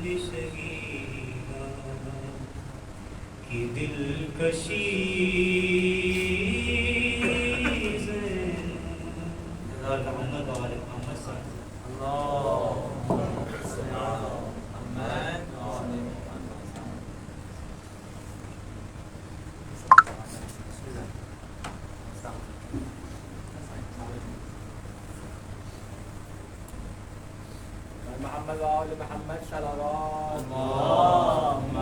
شہیدہ کی دلکشی محمد والے محمد صلی محمد وآل محمد صلوات اللهم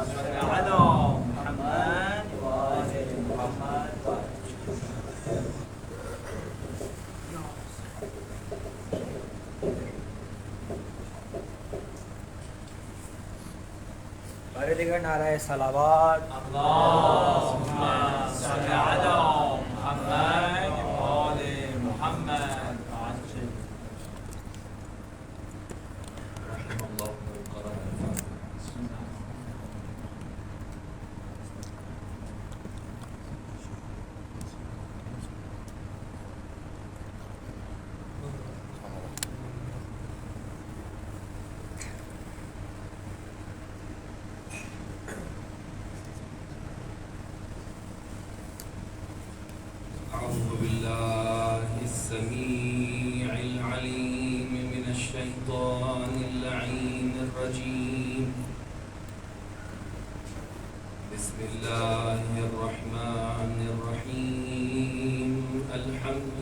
صل على محمد وآل محمد. بارے دیگر نعرہ صلوات اللهم صل على محمد وآل محمد. رحم الله القرآن. أعوذ بالله السميع العليم من الشيطان اللعين الرجيم. بسم الله الرحمن الرحيم. الحمد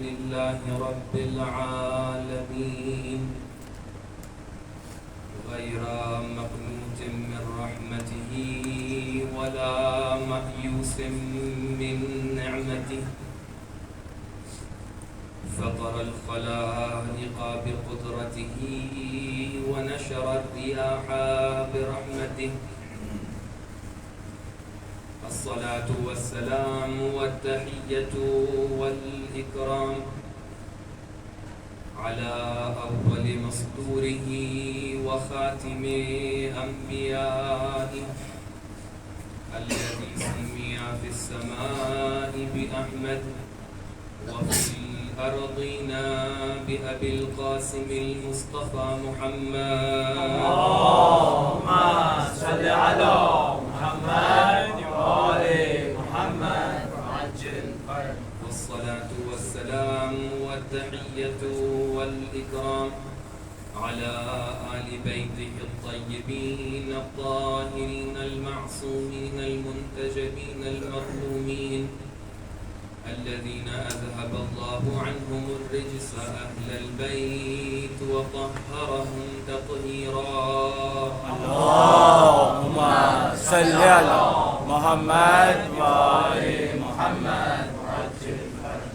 لله رب العالمين غير مقنوط من رحمته ولا مأيوس من نعمته. فطر الخلائق بقدرته ونشر الرياح برحمته. الصلاة والسلام والتحية والإكرام على أول مصدوره وخاتم أنبيائه الذي سمي في السماء بأحمد وفي الأرضين بأبي القاسم المصطفى محمد. اللهم صل على محمد وآل محمد وعجل فرج. والصلاة والسلام والتحية والإكرام على آل بيته الطيبين الطاهرين المعصومين المنتجبين المظلومين الذين أذهب الله عنهم الرجس أهل البيت وطهرهم تطهيرا. اللهم صل على محمد وآل محمد وعجل فرج.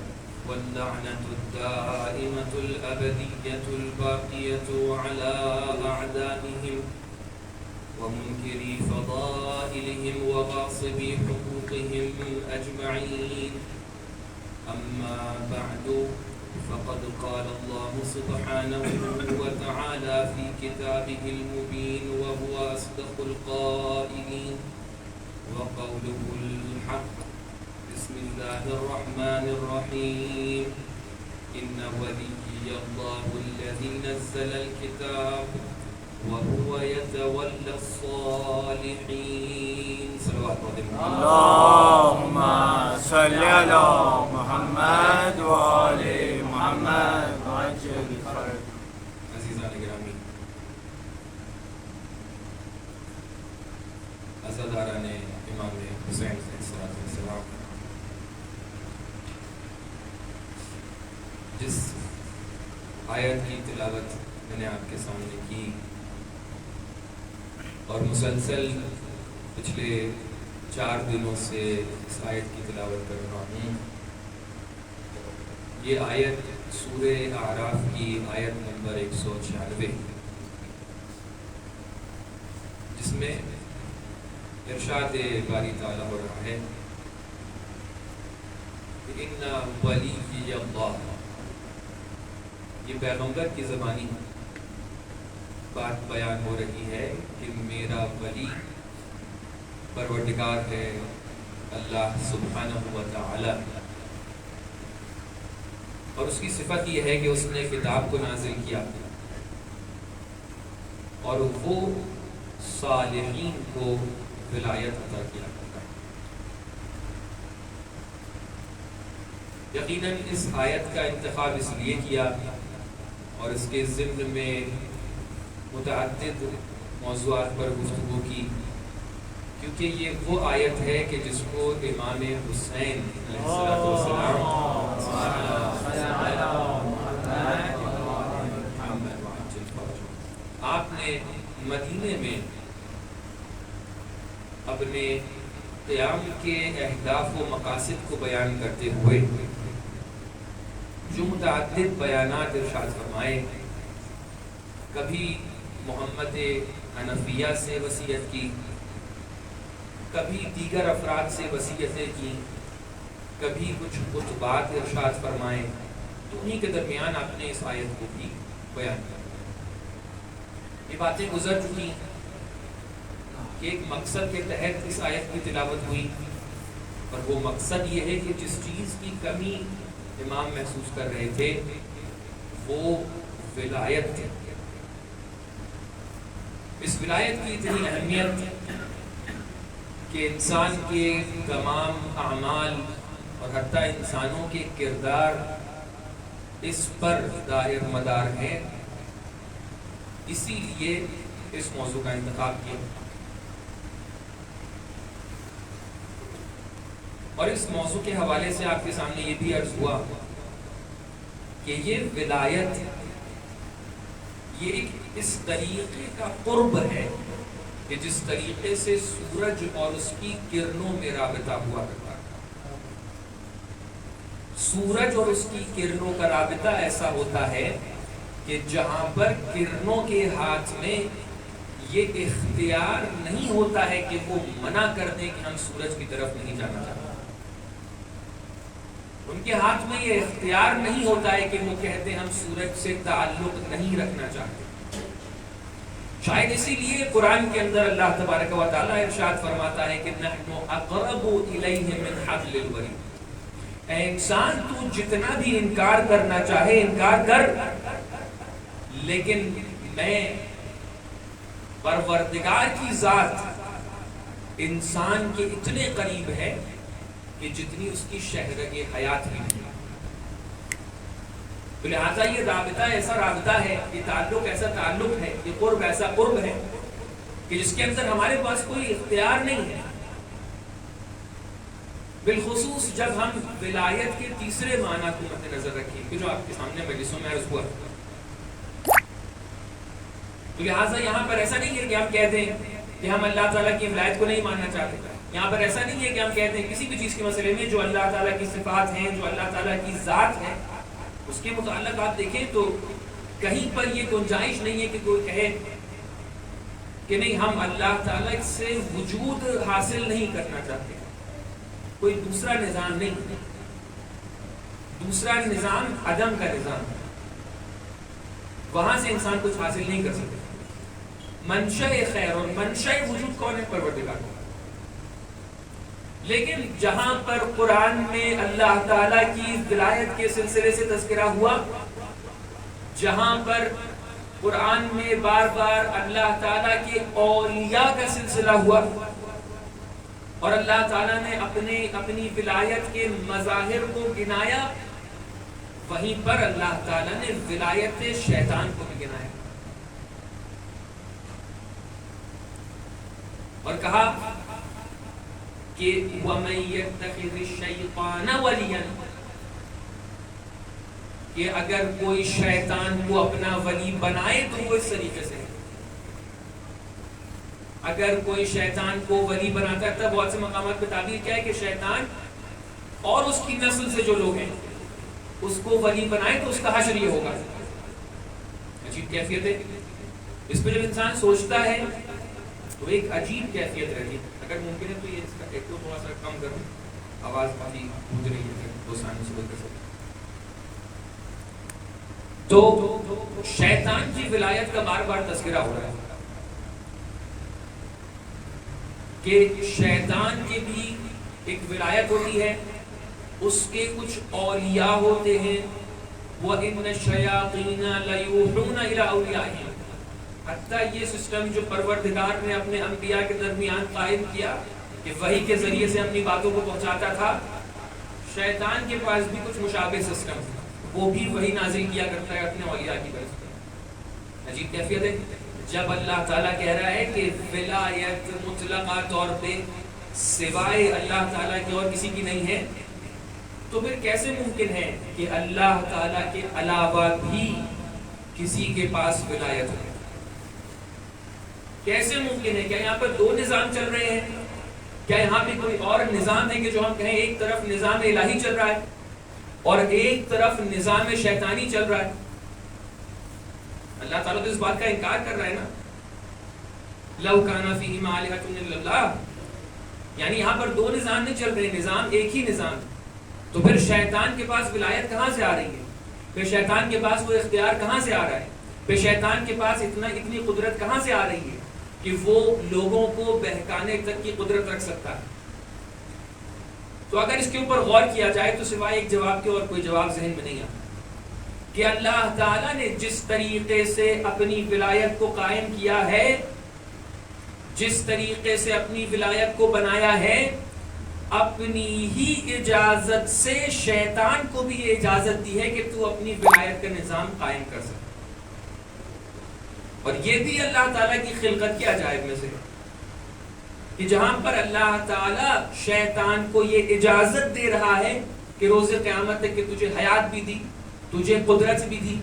واللعنة الدائمة الأبدية الباقية على أعدائهم ومنكري فضائلهم وغاصبي حقوقهم أجمعين. أما بعد فقد قال الله سبحانه وتعالى في كتابه المبين وهو أصدق القائلين وقوله الحق. بسم الله الرحمن الرحيم. إن وليي الله الذي نزل الكتاب وهو يتولى الصالحين. صلوات اللهم صل على محمد وآل محمد وعجل فرج. عزیزان گرامی، عزاداران امام حسین علیہ السلام، جس آیت کی تلاوت میں نے آپ کے سامنے کی اور مسلسل پچھلے 4 دنوں سے اس آیت کی تلاوت کر رہا ہوں، یہ آیت سورہ اعراف کی آیت نمبر 196 جس میں ارشاد باری تعالیٰ ہو رہا ہے کہ ان ولی اللہ. یہ پیغمبر کی زبانی بات بیان ہو رہی ہے کہ میرا ولی پروردگار ہے اللہ سبحانہ و تعالی، اور اس کی صفت یہ ہے کہ اس نے کتاب کو نازل کیا اور وہ صالحین کو ولایت عطا کیا کرتا ہے۔ یقیناً اس آیت کا انتخاب اس لیے کیا اور اس کے ضمن میں متعدد موضوعات پر گفتگو کی کیونکہ یہ وہ آیت ہے کہ جس کو امام حسین علیہ السلام آپ نے مدینے میں اپنے قیام کے اہداف و مقاصد کو بیان کرتے ہوئے جو متعدد بیانات ارشاد فرمائے، کبھی محمد حنفیہ سے وصیت کی، کبھی دیگر افراد سے وصیتیں کی، کبھی کچھ خطبات ارشاد فرمائے، تو انہی کے درمیان آپ نے اس آیت کو بھی بیان کیا۔ یہ باتیں گزر چکی کہ ایک مقصد کے تحت اس آیت کی تلاوت ہوئی، اور وہ مقصد یہ ہے کہ جس چیز کی کمی امام محسوس کر رہے تھے وہ ولایت تھی۔ اس ولایت کی اتنی اہمیت کہ انسان کے تمام اعمال اور حتیٰ انسانوں کے کردار اس پر دائر مدار ہیں، اسی لیے اس موضوع کا انتخاب کیا۔ اور اس موضوع کے حوالے سے آپ کے سامنے یہ بھی عرض ہوا کہ یہ ولایت یہ ایک اس طریقے کا قرب ہے کہ جس طریقے سے سورج اور اس کی کرنوں میں رابطہ ہوا کرتا ہے۔ سورج اور اس کی کرنوں کا رابطہ ایسا ہوتا ہے کہ جہاں پر کرنوں کے ہاتھ میں یہ اختیار نہیں ہوتا ہے کہ وہ منع کر دیں کہ ہم سورج کی طرف نہیں جانا چاہتے، ان کے ہاتھ میں یہ اختیار نہیں ہوتا ہے کہ وہ کہتے ہیں ہم سورج سے تعلق نہیں رکھنا چاہتے۔ شاید اسی لیے قرآن کے اندر اللہ تبارک و تعالیٰ ارشاد فرماتا ہے کہ نحن اقرب الیہ من حبل الورید، اے انسان تو جتنا بھی انکار کرنا چاہے انکار کر، لیکن میں پروردگار کی ذات انسان کے اتنے قریب ہے کہ جتنی اس کی شہرگ حیات بھی نہیں۔ تو لہٰذا یہ رابطہ ایسا رابطہ ہے، یہ تعلق ایسا تعلق ہے، یہ قرب ایسا قرب ہے کہ جس کے اندر ہمارے پاس کوئی اختیار نہیں ہے۔ بالخصوص جب ہم ولایت کے تیسرے معنی کو مد نظر رکھیں کہ جو آپ کے سامنے مجلسوں میں عرض ہوا، تو لہٰذا یہاں پر ایسا نہیں ہے کہ ہم کہہ دیں کہ ہم اللہ تعالیٰ کی ولایت کو نہیں ماننا چاہتے۔ یہاں پر ایسا نہیں ہے کہ ہم کہتے ہیں کسی بھی چیز کے مسئلے میں جو اللہ تعالیٰ کی صفات ہیں، جو اللہ تعالیٰ کی ذات ہے، اس کے متعلق آپ دیکھیں تو کہیں پر یہ گنجائش نہیں ہے کہ کوئی کہے کہ نہیں ہم اللہ تعالیٰ سے وجود حاصل نہیں کرنا چاہتے۔ کوئی دوسرا نظام نہیں، دوسرا نظام عدم کا نظام، وہاں سے انسان کچھ حاصل نہیں کر سکتا۔ منشأ خیر اور منشأ وجود کون ہے؟ پروردگار۔ لیکن جہاں پر قرآن میں اللہ تعالیٰ کی ولایت کے سلسلے سے تذکرہ ہوا، جہاں پر قرآن میں بار بار اللہ تعالیٰ کے اولیاء کا سلسلہ ہوا اور اللہ تعالیٰ نے اپنی ولایت کے مظاہر کو گنایا، وہیں پر اللہ تعالیٰ نے ولایت شیطان کو بھی گنایا اور کہا کہ وَمَن يَتَّخِذِ الشَّيْطَانَ وَلِيًّا، کہ اگر کوئی شیطان کو اپنا ولی بنائے تو وہ اس طریقے سے، اگر کوئی شیطان کو ولی بناتا ہے، تب بہت سے مقامات پہ تعبیر کیا ہے کہ شیطان اور اس کی نسل سے جو لوگ ہیں اس کو ولی بنائے تو اس کا حشر یہ ہوگا۔ عجیب کیفیت ہے، اس پہ جب انسان سوچتا ہے تو ایک عجیب کیفیت رہتی ہے۔ اگر ممکن ہے تو یہ اس کا ایکو تھوڑا سا کم کروں، آواز کافی گونج رہی ہے، دو ثانیے سے بول کر سکتے۔ تو شیطان کی ولایت کا بار بار تذکرہ ہو رہا ہے کہ شیطان کی بھی ایک ولایت ہوتی ہے، اس کے کچھ اولیاء ہوتے ہیں، وَإِنَّ الشَّيَاطِينَ لَيُوحُونَ إِلَىٰ أَوْلِيَائِهِمْ، حتیٰ یہ سسٹم جو پروردگار نے اپنے انبیاء کے درمیان قائم کیا کہ وحی کے ذریعے سے اپنی باتوں کو پہنچاتا تھا، شیطان کے پاس بھی کچھ مشابہ سسٹم تھا، وہ بھی وحی نازل کیا کرتا ہے اپنے اولیاء کی طرف سے۔ عجیب کیفیت ہے، جب اللہ تعالیٰ کہہ رہا ہے کہ ولایت مطلقہ طور پہ سوائے اللہ تعالیٰ کے اور کسی کی نہیں ہے، تو پھر کیسے ممکن ہے کہ اللہ تعالیٰ کے علاوہ بھی کسی کے پاس ولایت ہو؟ کیسے ممکن ہے؟ کیا یہاں پر دو نظام چل رہے ہیں؟ کیا یہاں پہ کوئی اور نظام ہے کہ جو ہم کہیں ایک طرف نظام الہی چل رہا ہے اور ایک طرف نظام شیطانی چل رہا ہے؟ اللہ تعالیٰ تو اس بات کا انکار کر رہا ہے نا، لو کان فیہما آلہۃ الا اللہ، یعنی یہاں پر دو نظام نہیں چل رہے، نظام ایک ہی نظام۔ تو پھر شیطان کے پاس ولایت کہاں سے آ رہی ہے؟ پھر شیطان کے پاس وہ اختیار کہاں سے آ رہا ہے؟ پھر شیطان کے پاس اتنی قدرت کہاں سے آ رہی ہے کہ وہ لوگوں کو بہکانے تک کی قدرت رکھ سکتا ہے؟ تو اگر اس کے اوپر غور کیا جائے تو سوائے ایک جواب کے اور کوئی جواب ذہن میں نہیں آتا کہ اللہ تعالیٰ نے جس طریقے سے اپنی ولایت کو قائم کیا ہے، جس طریقے سے اپنی ولایت کو بنایا ہے، اپنی ہی اجازت سے شیطان کو بھی یہ اجازت دی ہے کہ تو اپنی ولایت کا نظام قائم کر سکے۔ اور یہ بھی اللہ تعالیٰ کی خلقت کے عجائب میں سے کہ جہاں پر اللہ تعالیٰ شیطان کو یہ اجازت دے رہا ہے کہ روز قیامت تک کہ تجھے حیات بھی دی، تجھے قدرت بھی دی،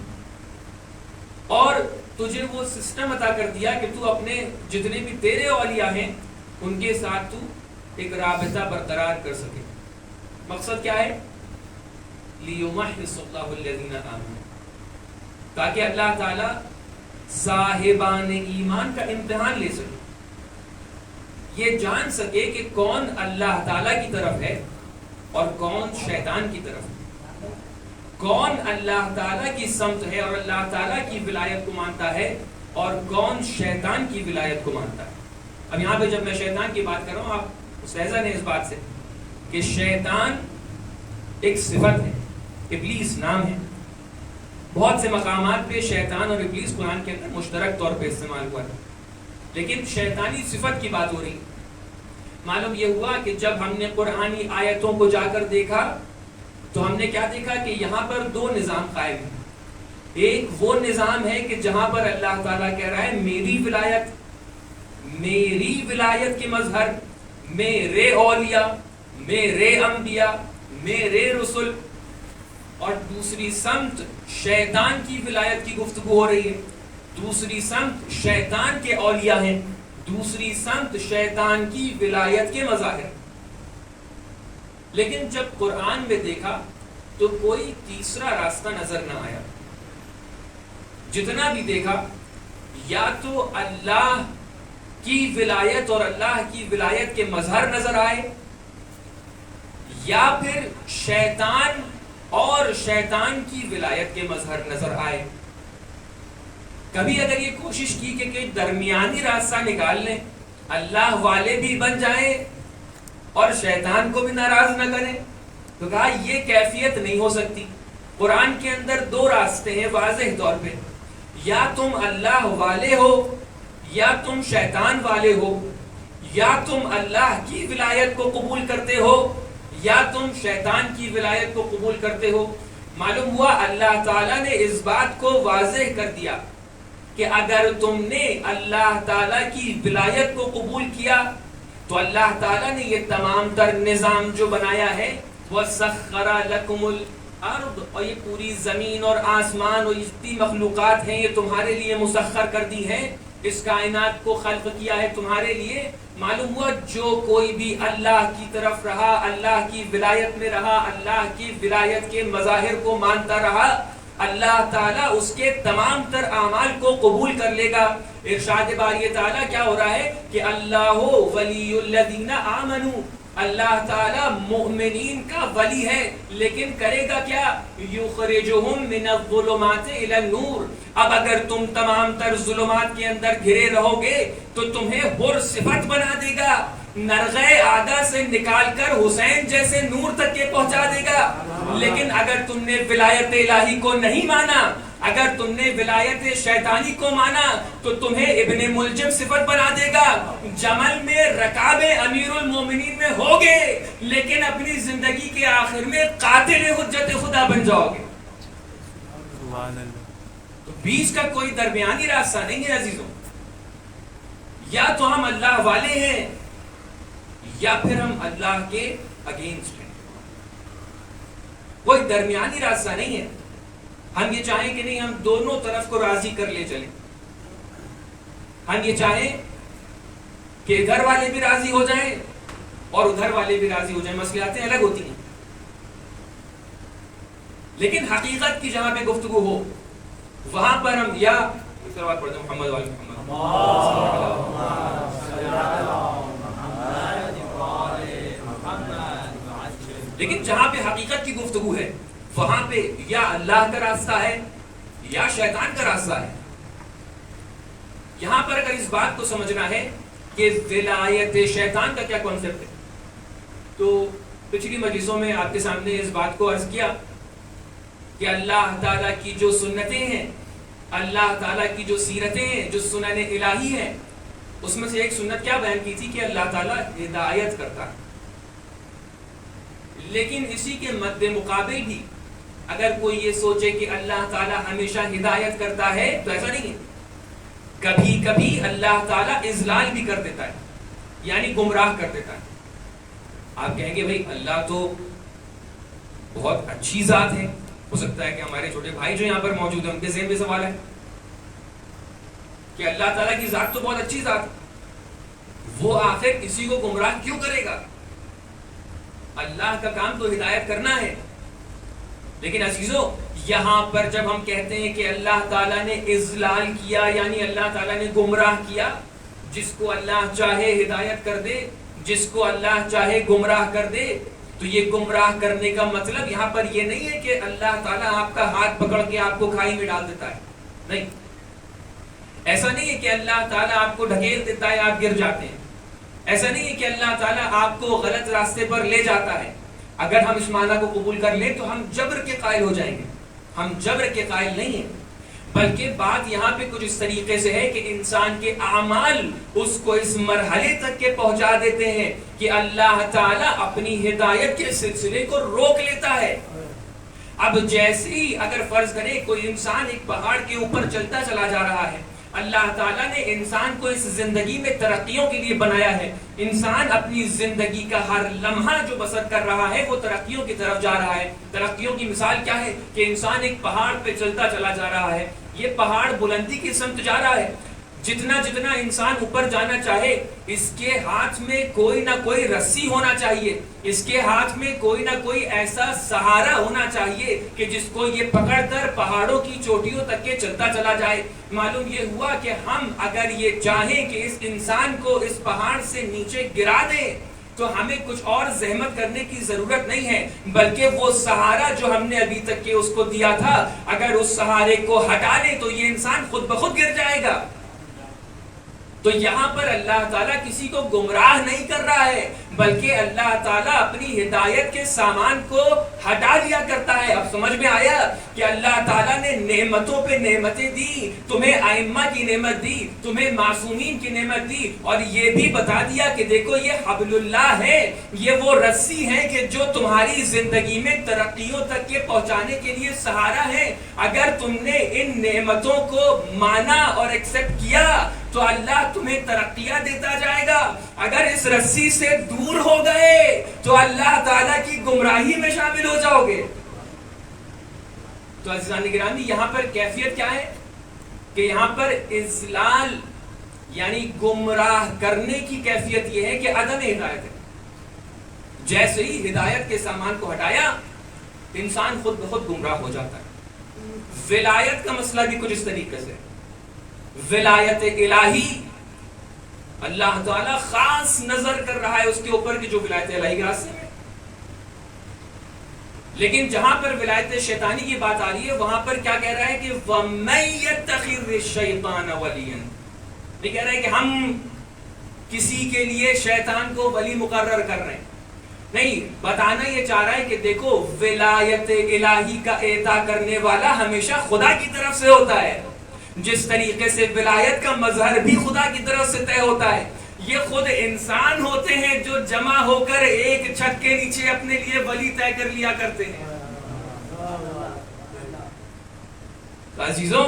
اور تجھے وہ سسٹم عطا کر دیا کہ تو اپنے جتنے بھی تیرے اولیاء ہیں ان کے ساتھ تو ایک رابطہ برقرار کر سکے۔ مقصد کیا ہے؟ لِيُمَحِّصَ اللَّهُ الَّذِينَ آمَنُوا، تاکہ اللہ تعالیٰ صاحبان ایمان کا امتحان لے سکے، یہ جان سکے کہ کون اللہ تعالیٰ کی طرف ہے اور کون شیطان کی طرف ہے، کون اللہ تعالیٰ کی سمت ہے اور اللہ تعالیٰ کی ولایت کو مانتا ہے اور کون شیطان کی ولایت کو مانتا ہے۔ اب یہاں پہ جب میں شیطان کی بات کر رہا ہوں، آپ مستحضر ہیں اس بات سے کہ شیطان ایک صفت ہے، ابلیس نام ہے۔ بہت سے مقامات پہ شیطان اور ابلیس قرآن کے اندر مشترک طور پہ استعمال ہوا ہے، لیکن شیطانی صفت کی بات ہو رہی۔ معلوم یہ ہوا کہ جب ہم نے قرآنی آیتوں کو جا کر دیکھا تو ہم نے کیا دیکھا کہ یہاں پر دو نظام قائم ہیں۔ ایک وہ نظام ہے کہ جہاں پر اللہ تعالیٰ کہہ رہا ہے میری ولایت کے مظہر، میرے اولیاء، میرے انبیاء، میرے رسل، اور دوسری سمت شیطان کی ولایت کی گفتگو ہو رہی ہے، دوسری سمت شیطان کے اولیاء ہیں، دوسری سمت شیطان کی ولایت کے مظاہر۔ لیکن جب قرآن میں دیکھا تو کوئی تیسرا راستہ نظر نہ آیا۔ جتنا بھی دیکھا یا تو اللہ کی ولایت اور اللہ کی ولایت کے مظہر نظر آئے، یا پھر شیطان اور شیطان کی ولایت کے مظہر نظر آئے۔ کبھی اگر یہ کوشش کی کہ کوئی درمیانی راستہ نکال لیں، اللہ والے بھی بن جائیں اور شیطان کو بھی ناراض نہ کریں، تو کہا یہ کیفیت نہیں ہو سکتی۔ قرآن کے اندر دو راستے ہیں واضح طور پہ، یا تم اللہ والے ہو یا تم شیطان والے ہو، یا تم اللہ کی ولایت کو قبول کرتے ہو یا تم شیطان کی ولایت کو قبول کرتے ہو۔ معلوم ہوا اللہ تعالیٰ نے اس بات کو واضح کر دیا کہ اگر تم نے اللہ تعالیٰ کی ولایت کو قبول کیا تو اللہ تعالیٰ نے یہ تمام تر نظام جو بنایا ہے، وَسَخَّرَ لَكُمُ الْأَرْضَ، اور یہ پوری زمین اور آسمان اور جتنی مخلوقات ہیں یہ تمہارے لیے مسخر کر دی ہیں، اس کائنات کو خلق کیا ہے تمہارے لیے۔ معلوم ہوا جو کوئی بھی اللہ کی طرف رہا، اللہ کی ولایت میں رہا، اللہ کی ولایت کے مظاہر کو مانتا رہا، اللہ تعالیٰ اس کے تمام تر اعمال کو قبول کر لے گا۔ ارشاد باری تعالیٰ کیا ہو رہا ہے کہ اللہ ولی الذین آمنوا، اللہ تعالیٰ مؤمنین کا ولی ہے، لیکن کرے گا کیا؟ یخرجہم من الظلمات الی النور۔ اب اگر تم تمام تر ظلمات کے اندر گھرے رہو گے تو تمہیں حر صفت بنا دے گا، نرغے آدھا سے نکال کر حسین جیسے نور تک کے پہنچا دے گا۔ لیکن اگر تم نے ولایت الہی کو نہیں مانا، اگر تم نے ولایت شیطانی کو مانا تو تمہیں ابن ملجم صفت بنا دے گا. جمل میں رکاب امیر المومنین میں ہوگے لیکن اپنی زندگی کے آخر میں قاتل حجت خدا بن جاؤ گے. تو بیچ کا کوئی درمیانی راستہ نہیں ہے عزیزوں. یا تو ہم اللہ والے ہیں یا پھر ہم اللہ کے اگینسٹ ہیں. کوئی درمیانی راستہ نہیں ہے. ہم یہ چاہیں کہ نہیں ہم دونوں طرف کو راضی کر لے چلیں. ہم یہ چاہیں کہ ادھر والے بھی راضی ہو جائیں اور ادھر والے بھی راضی ہو جائیں. مسئلاتیں الگ ہوتی ہیں لیکن حقیقت کی جہاں پہ گفتگو ہو وہاں پر ہم یا صلوات پڑھتے ہیں محمد والے محمد. لیکن جہاں پہ حقیقت کی گفتگو ہے وہاں پہ یا اللہ کا راستہ ہے یا شیطان کا راستہ ہے. یہاں پر اگر اس بات کو سمجھنا ہے کہ ولایت شیطان کا کیا کانسیپٹ ہے تو پچھلی مجلسوں میں آپ کے سامنے اس بات کو عرض کیا کہ اللہ تعالیٰ کی جو سنتیں ہیں, اللہ تعالیٰ کی جو سیرتیں ہیں, جو سنن الہی ہیں, اس میں سے ایک سنت کیا بیان کی تھی کہ اللہ تعالیٰ ہدایت کرتا ہے. لیکن اسی کے مد مقابل بھی اگر کوئی یہ سوچے کہ اللہ تعالیٰ ہمیشہ ہدایت کرتا ہے تو ایسا نہیں ہے. کبھی کبھی اللہ تعالیٰ اضلال بھی کر دیتا ہے, یعنی گمراہ کر دیتا ہے. آپ کہیں گے بھائی اللہ تو بہت اچھی ذات ہے. ہو سکتا ہے کہ ہمارے چھوٹے بھائی جو یہاں پر موجود ہیں ان کے ذہن میں سوال ہے کہ اللہ تعالیٰ کی ذات تو بہت اچھی ذات ہے, وہ آخر کسی کو گمراہ کیوں کرے گا؟ اللہ کا کام تو ہدایت کرنا ہے. لیکن عزیزو یہاں پر جب ہم کہتے ہیں کہ اللہ تعالیٰ نے اضلال کیا یعنی اللہ تعالیٰ نے گمراہ کیا, جس کو اللہ چاہے ہدایت کر دے, جس کو اللہ چاہے گمراہ کر دے, تو یہ گمراہ کرنے کا مطلب یہاں پر یہ نہیں ہے کہ اللہ تعالیٰ آپ کا ہاتھ پکڑ کے آپ کو کھائی میں ڈال دیتا ہے. نہیں, ایسا نہیں ہے کہ اللہ تعالیٰ آپ کو ڈھکیل دیتا ہے آپ گر جاتے ہیں. ایسا نہیں ہے کہ اللہ تعالیٰ آپ کو غلط راستے پر لے جاتا ہے. اگر ہم اس معنی کو قبول کر لیں تو ہم جبر کے قائل ہو جائیں گے. ہم جبر کے قائل نہیں ہیں, بلکہ بات یہاں پہ کچھ اس طریقے سے ہے کہ انسان کے اعمال اس کو اس مرحلے تک کے پہنچا دیتے ہیں کہ اللہ تعالیٰ اپنی ہدایت کے سلسلے کو روک لیتا ہے. اب جیسے ہی اگر فرض کریں کوئی انسان ایک پہاڑ کے اوپر چلتا چلا جا رہا ہے, اللہ تعالیٰ نے انسان کو اس زندگی میں ترقیوں کے لیے بنایا ہے. انسان اپنی زندگی کا ہر لمحہ جو بسر کر رہا ہے وہ ترقیوں کی طرف جا رہا ہے. ترقیوں کی مثال کیا ہے کہ انسان ایک پہاڑ پہ چلتا چلا جا رہا ہے. یہ پہاڑ بلندی کی سمت جا رہا ہے. جتنا جتنا انسان اوپر جانا چاہے اس کے ہاتھ میں کوئی نہ کوئی رسی ہونا چاہیے, اس کے ہاتھ میں کوئی نہ کوئی ایسا سہارا ہونا چاہیے کہ جس کو یہ پکڑ کر پہاڑوں کی چوٹیوں تک کے چلتا چلا جائے. معلوم یہ ہوا کہ ہم اگر یہ چاہیں کہ اس انسان کو اس پہاڑ سے نیچے گرا دیں تو ہمیں کچھ اور زحمت کرنے کی ضرورت نہیں ہے, بلکہ وہ سہارا جو ہم نے ابھی تک کے اس کو دیا تھا اگر اس سہارے کو ہٹا لیں تو یہ انسان خود بخود گر جائے گا. تو یہاں پر اللہ تعالیٰ کسی کو گمراہ نہیں کر رہا ہے بلکہ اللہ تعالیٰ اپنی ہدایت کے سامان کو ہٹا دیا کرتا ہے. اب سمجھ میں آیا کہ اللہ تعالیٰ نے نعمتوں پہ نعمتیں دی, تمہیں ائمہ کی نعمت دی, تمہیں معصومین کی نعمت دی, اور یہ بھی بتا دیا کہ دیکھو یہ حبل اللہ ہے, یہ وہ رسی ہے کہ جو تمہاری زندگی میں ترقیوں تک کے پہنچانے کے لیے سہارا ہے. اگر تم نے ان نعمتوں کو مانا اور ایکسپٹ کیا تو اللہ تمہیں ترقیاں دیتا جائے گا. اگر اس رسی سے دور ہو گئے تو اللہ تعالیٰ کی گمراہی میں شامل ہو جاؤ گے. تو عزیزان گرامی یہاں پر کیفیت کیا ہے کہ یہاں پر اضلال یعنی گمراہ کرنے کی کیفیت یہ ہے کہ عدم ہدایت ہے. جیسے ہی ہدایت کے سامان کو ہٹایا انسان خود بخود گمراہ ہو جاتا ہے. ولایت کا مسئلہ بھی کچھ اس طریقے سے, ولایت الہی اللہ تعالیٰ خاص نظر کر رہا ہے اس کے اوپر کہ جو ولایت الہی کے راستے میں. لیکن جہاں پر ولایت شیطانی کی بات آ رہی ہے وہاں پر کیا کہہ رہا ہے کہ وَمَن يَتَّخِذِ الشَّيْطَانَ وَلِيًّا, یہ کہہ رہا ہے کہ ہم کسی کے لیے شیطان کو ولی مقرر کر رہے ہیں. نہیں، بتانا یہ چاہ رہا ہے کہ دیکھو ولایت الہی کا اعطا کرنے والا ہمیشہ خدا کی طرف سے ہوتا ہے. جس طریقے سے ولایت کا مظہر بھی خدا کی طرف سے طے ہوتا ہے، یہ خود انسان ہوتے ہیں جو جمع ہو کر ایک چھت کے نیچے اپنے لیے ولی طے کر لیا کرتے ہیں. عزیزوں،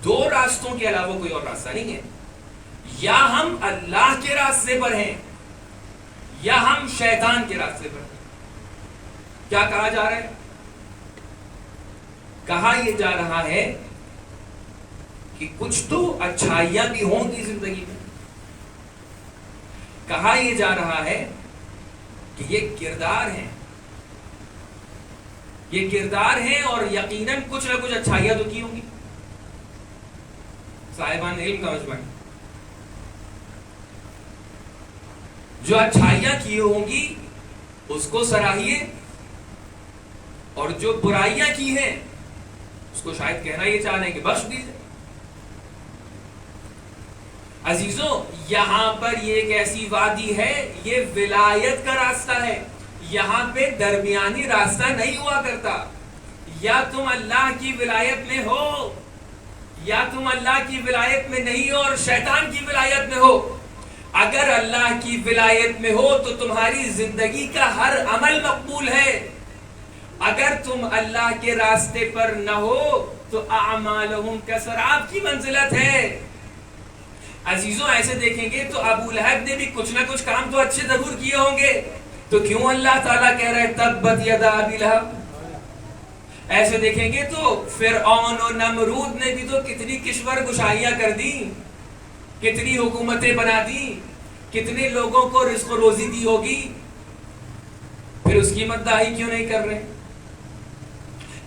دو راستوں کے علاوہ کوئی اور راستہ نہیں ہے. یا ہم اللہ کے راستے پر ہیں یا ہم شیطان کے راستے پر ہیں. کیا کہا جا رہا ہے؟ کہا یہ جا رہا ہے کہ کچھ تو اچھائیاں بھی ہوں گی زندگی میں. کہا یہ جا رہا ہے کہ یہ کردار ہیں، یہ کردار ہیں، اور یقیناً کچھ نہ کچھ اچھائیاں تو کی ہوں گی. صاحبان علم کا مجمع جو اچھائیاں کی ہوں گی اس کو سراہیے، اور جو برائیاں کی ہیں اس کو شاید کہنا یہ چاہ رہے ہیں کہ بخش دیجیے. عزیزوں، یہاں پر یہ ایک ایسی وادی ہے، یہ ولایت کا راستہ ہے. یہاں پہ درمیانی راستہ نہیں ہوا کرتا. یا تم اللہ کی ولایت میں ہو یا تم اللہ کی ولایت میں نہیں ہو اور شیطان کی ولایت میں ہو. اگر اللہ کی ولایت میں ہو تو تمہاری زندگی کا ہر عمل مقبول ہے. اگر تم اللہ کے راستے پر نہ ہو تو اعمالہم کسراب کی منزلت ہے. عزیزوں، ایسے دیکھیں گے تو ابو لہب نے بھی کچھ نہ کچھ کام تو اچھے ضرور کیے ہوں گے، تو کیوں اللہ تعالیٰ کہہ رہے تبت یدا ابی لہب؟ ایسے دیکھیں گے تو فرعون اور نمرود نے بھی تو کتنی کشور گشائیاں کر دی، کتنی حکومتیں بنا دی، کتنے لوگوں کو رزق و روزی دی ہوگی، پھر اس کی مداحی کیوں نہیں کر رہے؟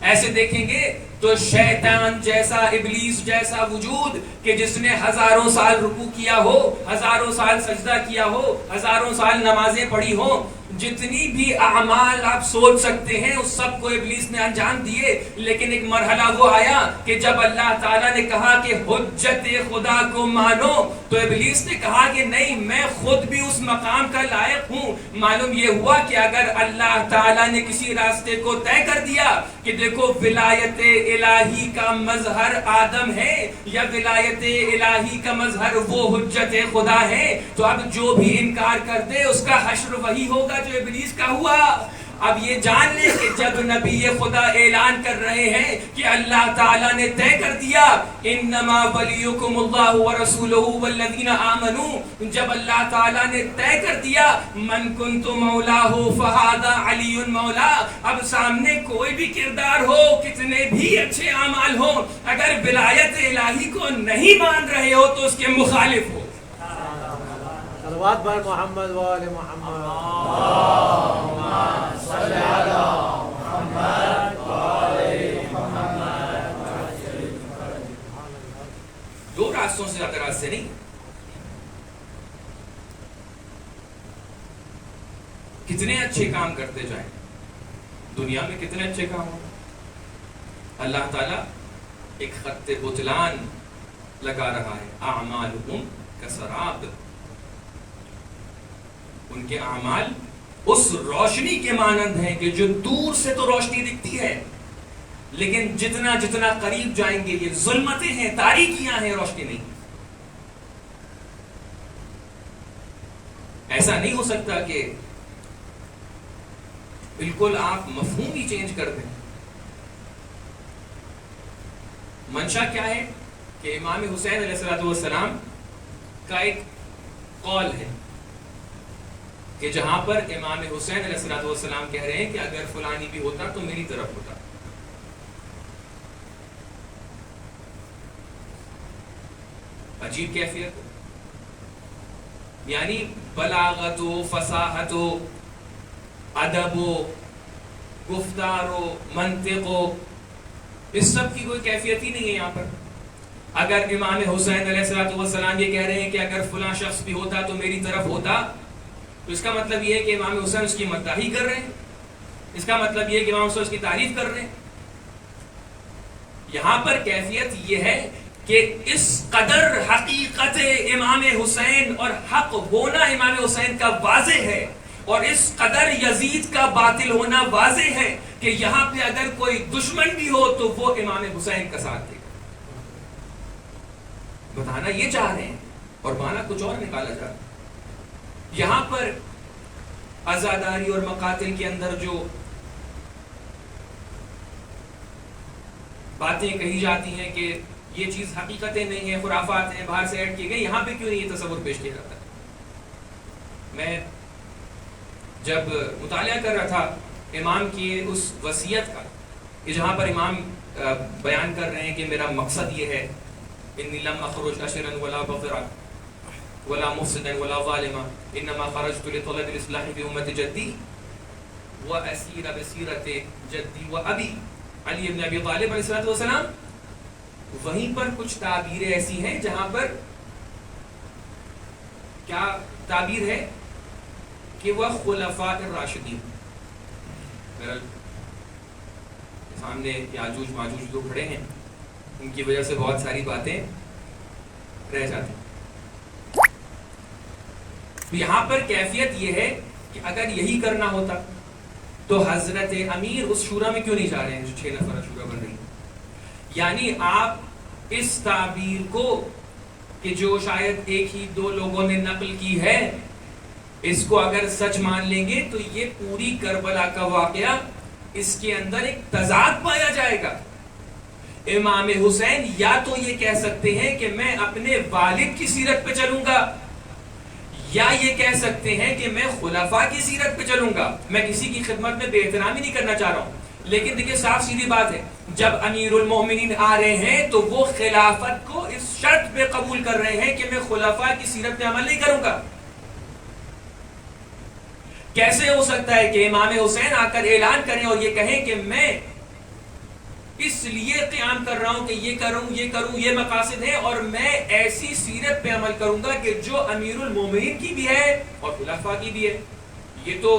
ایسے دیکھیں گے تو شیطان جیسا، ابلیس جیسا وجود کہ جس نے ہزاروں سال رکوع کیا ہو، ہزاروں سال سجدہ کیا ہو، ہزاروں سال نمازیں پڑھی ہوں، جتنی بھی اعمال آپ سوچ سکتے ہیں اس سب کو ابلیس نے انجام دیے. لیکن ایک مرحلہ وہ آیا کہ جب اللہ تعالیٰ نے کہا کہ حجت خدا کو مانو تو ابلیس نے کہا کہ نہیں، میں خود بھی اس مقام کا لائق ہوں. معلوم یہ ہوا کہ اگر اللہ تعالیٰ نے کسی راستے کو طے کر دیا کہ دیکھو ولایت الہی کا مظہر آدم ہے یا ولایت الہی کا مظہر وہ حجت خدا ہے، تو اب جو بھی انکار کر دے اس کا حشر وہی ہوگا جو ابلیس کا ہوا. اب یہ جان لیں کہ جب نبی خدا اعلان کر رہے ہیں کہ اللہ تعالیٰ نے طے کر دیا انما ولیکم اللہ ورسولہ والذین آمنوا، جب اللہ تعالیٰ نے طے کر دیا من کنت مولاہ فہذا علی مولا، اب سامنے کوئی بھی کردار ہو، کتنے بھی اچھے اعمال ہوں، اگر ولایت الہی کو نہیں مان رہے ہو تو اس کے مخالف ہو. صلوات بر محمد و آل محمد. اللهم صل على محمد وآل محمد. دو راستوں سے زیادہ راستے نہیں. کتنے اچھے کام کرتے جائیں، دنیا میں کتنے اچھے کام ہوں، اللہ تعالیٰ ایک خط بطلان لگا رہا ہے. اعمالہم کسراب، ان کے اعمال اس روشنی کے مانند ہیں کہ جو دور سے تو روشنی دکھتی ہے لیکن جتنا جتنا قریب جائیں گے یہ ظلمتیں ہیں، تاریکیاں ہیں، روشنی نہیں. ایسا نہیں ہو سکتا کہ بالکل آپ مفہوم ہی چینج کر دیں. منشا کیا ہے کہ امام حسین علیہ السلام کا ایک قول ہے کہ جہاں پر امام حسین علیہ السلام کہہ رہے ہیں کہ اگر فلانی بھی ہوتا تو میری طرف ہوتا. عجیب کیفیت، یعنی بلاغت و فصاحت و ادب و گفتار و منطق و اس سب کی کوئی کیفیت ہی نہیں ہے یہاں پر. اگر امام حسین علیہ السلام یہ کہہ رہے ہیں کہ اگر فلاں شخص بھی ہوتا تو میری طرف ہوتا، تو اس کا مطلب یہ ہے کہ امام حسین اس کی مداحی کر رہے ہیں، اس کا مطلب یہ ہے کہ امام حسین اس کی تعریف کر رہے ہیں. یہاں پر کیفیت یہ ہے کہ اس قدر حقیقت امام حسین اور حق ہونا امام حسین کا واضح ہے، اور اس قدر یزید کا باطل ہونا واضح ہے کہ یہاں پہ اگر کوئی دشمن بھی ہو تو وہ امام حسین کا ساتھ دے گا. بتانا یہ چاہ رہے ہیں اور معنی کچھ اور نکالا جا رہا ہے. یہاں پر عزاداری اور مقاتل کے اندر جو باتیں کہی جاتی ہیں کہ یہ چیز حقیقتیں نہیں ہیں، خرافات ہیں، باہر سے ایڈ کیے گئے، یہاں پہ کیوں نہیں یہ تصور پیش کیا جاتا ہے؟ میں جب مطالعہ کر رہا تھا امام کی اس وصیت کا کہ جہاں پر امام بیان کر رہے ہیں کہ میرا مقصد یہ ہے، انی لم اخرج اشرا ولا بغرا ولا مفسدا ولا ظالما انما خرجت لطلب الاصلاح بامه جدی واسیر بسیرت جدی وابی علی بن ابی طالب علیہ الصلوۃ والسلام. وہیں پر کچھ تعبیریں ایسی ہیں جہاں پر کیا تعبیر ہے کہ وہ خلفاء الراشدین. میرا سامنے یاجوج ماجوج جو کھڑے ہیں ان کی وجہ سے بہت ساری باتیں رہ جاتی ہیں. تو یہاں پر کیفیت یہ ہے کہ اگر یہی کرنا ہوتا تو حضرت امیر اس شورا میں کیوں نہیں جا رہے ہیں جو 6 نفر شورا بن رہی ہے؟ یعنی آپ اس تعبیر کو کہ جو شاید ایک ہی 2 لوگوں نے نقل کی ہے اس کو اگر سچ مان لیں گے تو یہ پوری کربلا کا واقعہ اس کے اندر ایک تضاد پایا جائے گا. امام حسین یا تو یہ کہہ سکتے ہیں کہ میں اپنے والد کی سیرت پہ چلوں گا، یا یہ کہہ سکتے ہیں کہ میں خلفاء کی سیرت پہ چلوں گا. میں کسی کی خدمت میں بے احترامی نہیں کرنا چاہ رہا ہوں، لیکن دیکھیں صاف سیدھی بات ہے، جب امیر المومنین آ رہے ہیں تو وہ خلافت کو اس شرط پہ قبول کر رہے ہیں کہ میں خلفاء کی سیرت پہ عمل نہیں کروں گا. کیسے ہو سکتا ہے کہ امام حسین آ کر اعلان کریں اور یہ کہیں کہ میں اس لیے قیام کر رہا ہوں کہ یہ کروں یہ مقاصد ہیں اور میں ایسی سیرت پہ عمل کروں گا کہ جو امیر المومنین کی بھی ہے اور خلفاء کی بھی ہے؟ یہ تو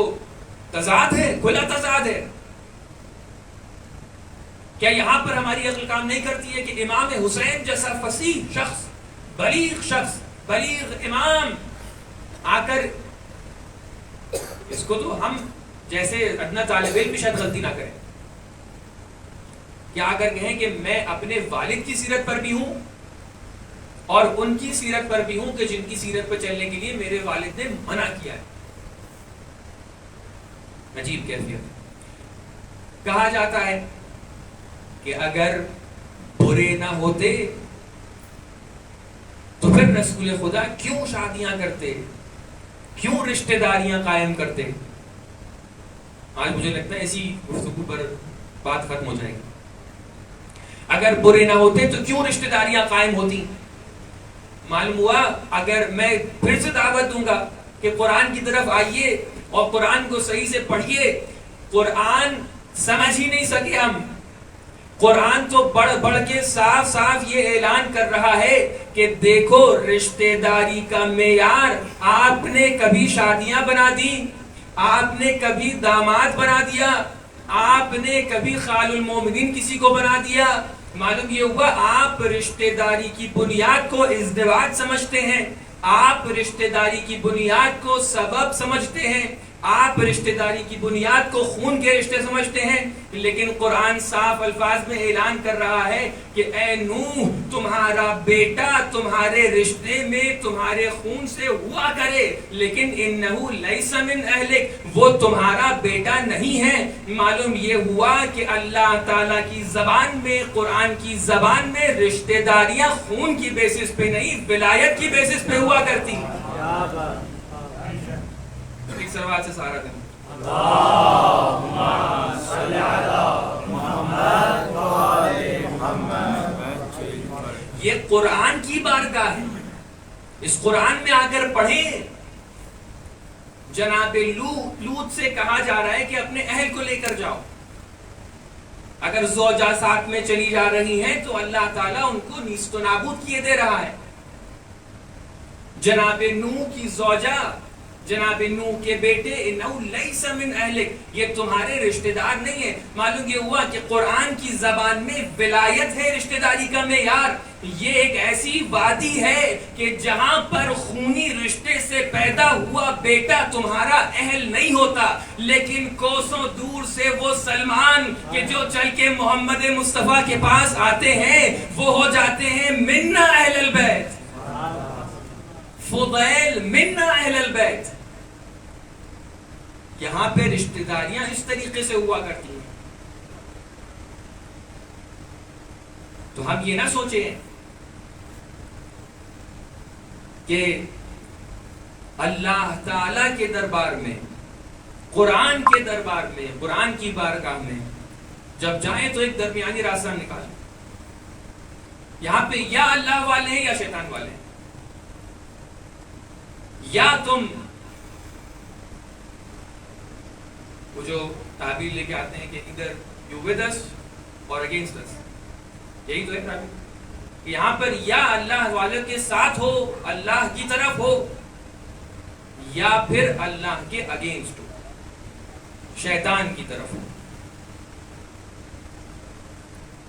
تضاد ہے، کھلا تضاد ہے. کیا یہاں پر ہماری عقل کام نہیں کرتی ہے کہ امام حسین جیسا فصیح شخص، بلیغ امام آ کر، اس کو تو ہم جیسے ادنا طالب علم بھی شاید غلطی نہ کریں، کیا اگر کہیں کہ میں اپنے والد کی سیرت پر بھی ہوں اور ان کی سیرت پر بھی ہوں کہ جن کی سیرت پر چلنے کے لیے میرے والد نے منع کیا ہے. عجیب کیفیت. کہا جاتا ہے کہ اگر برے نہ ہوتے تو پھر رسول خدا کیوں شادیاں کرتے، کیوں رشتہ داریاں قائم کرتے؟ آج مجھے لگتا ہے اسی گفتگو پر بات ختم ہو جائے گی. اگر برے نہ ہوتے تو کیوں رشتہ داریاں قائم ہوتی؟ معلوم ہوا اگر میں پھر سے دعوت دوں گا کہ قرآن کی طرف آئیے اور قرآن کو صحیح سے پڑھیے، قرآن سمجھ ہی نہیں سکے ہم. قرآن تو بڑھ کے صاف یہ اعلان کر رہا ہے کہ دیکھو رشتہ داری کا معیار، آپ نے کبھی شادیاں بنا دی، آپ نے کبھی داماد بنا دیا، آپ نے کبھی خال المومنین کسی کو بنا دیا. معلوم یہ ہوا آپ رشتہ داری کی بنیاد کو ازدواج سمجھتے ہیں، آپ رشتہ داری کی بنیاد کو سبب سمجھتے ہیں، آپ رشتہ داری کی بنیاد کو خون کے رشتے سمجھتے ہیں. لیکن قرآن صاف الفاظ میں اعلان کر رہا ہے کہ اے نوح، تمہارا بیٹا تمہارے رشتے میں تمہارے خون سے ہوا کرے، لیکن انہو لیس من اہلک، وہ تمہارا بیٹا نہیں ہے. معلوم یہ ہوا کہ اللہ تعالیٰ کی زبان میں، قرآن کی زبان میں رشتہ داریاں خون کی بیسس پہ نہیں، ولایت کی بیسس پہ ہوا کرتی. ایک سروات سے سارا دن اللہم صلی علی محمد و آل محمد. یہ قرآن کی بارگاہ ہے، اس قرآن میں آ کر پڑھیں. جناب لوط سے کہا جا رہا ہے کہ اپنے اہل کو لے کر جاؤ. اگر زوجہ ساتھ میں چلی جا رہی ہیں تو اللہ تعالیٰ ان کو نیست و نابود کیے دے رہا ہے. جناب نوح کی زوجہ جناب نوح کے بیٹے انہو لیس من اہلک، یہ تمہارے رشتہ دار نہیں ہے۔ معلوم یہ ہوا کہ قرآن کی زبان میں ولایت ہے رشتہ داری کا معیار۔ یہ ایک ایسی وادی ہے کہ جہاں پر خونی رشتے سے پیدا ہوا بیٹا تمہارا اہل نہیں ہوتا، لیکن کوسوں دور سے وہ سلمان کہ جو چل کے محمد مصطفیٰ کے پاس آتے ہیں وہ ہو جاتے ہیں منا اہل البیت، فضیل منا اہل البیت۔ یہاں پہ رشتہ داریاں اس طریقے سے ہوا کرتی ہیں۔ تو ہم یہ نہ سوچیں کہ اللہ تعالی کے دربار میں، قرآن کے دربار میں، قرآن کی بارگاہ میں جب جائیں تو ایک درمیانی راستہ نکالیں۔ یہاں پہ یا اللہ والے ہیں یا شیطان والے ہیں، یا تم وہ جو تعبیر لے کے آتے ہیں کہ ادھر یو ود اس اور اگینسٹ اس، یہی تو ہے تعبیر۔ یہاں پر یا اللہ والے کے ساتھ ہو، اللہ کی طرف ہو، یا پھر اللہ کے اگینسٹ ہو، شیطان کی طرف ہو۔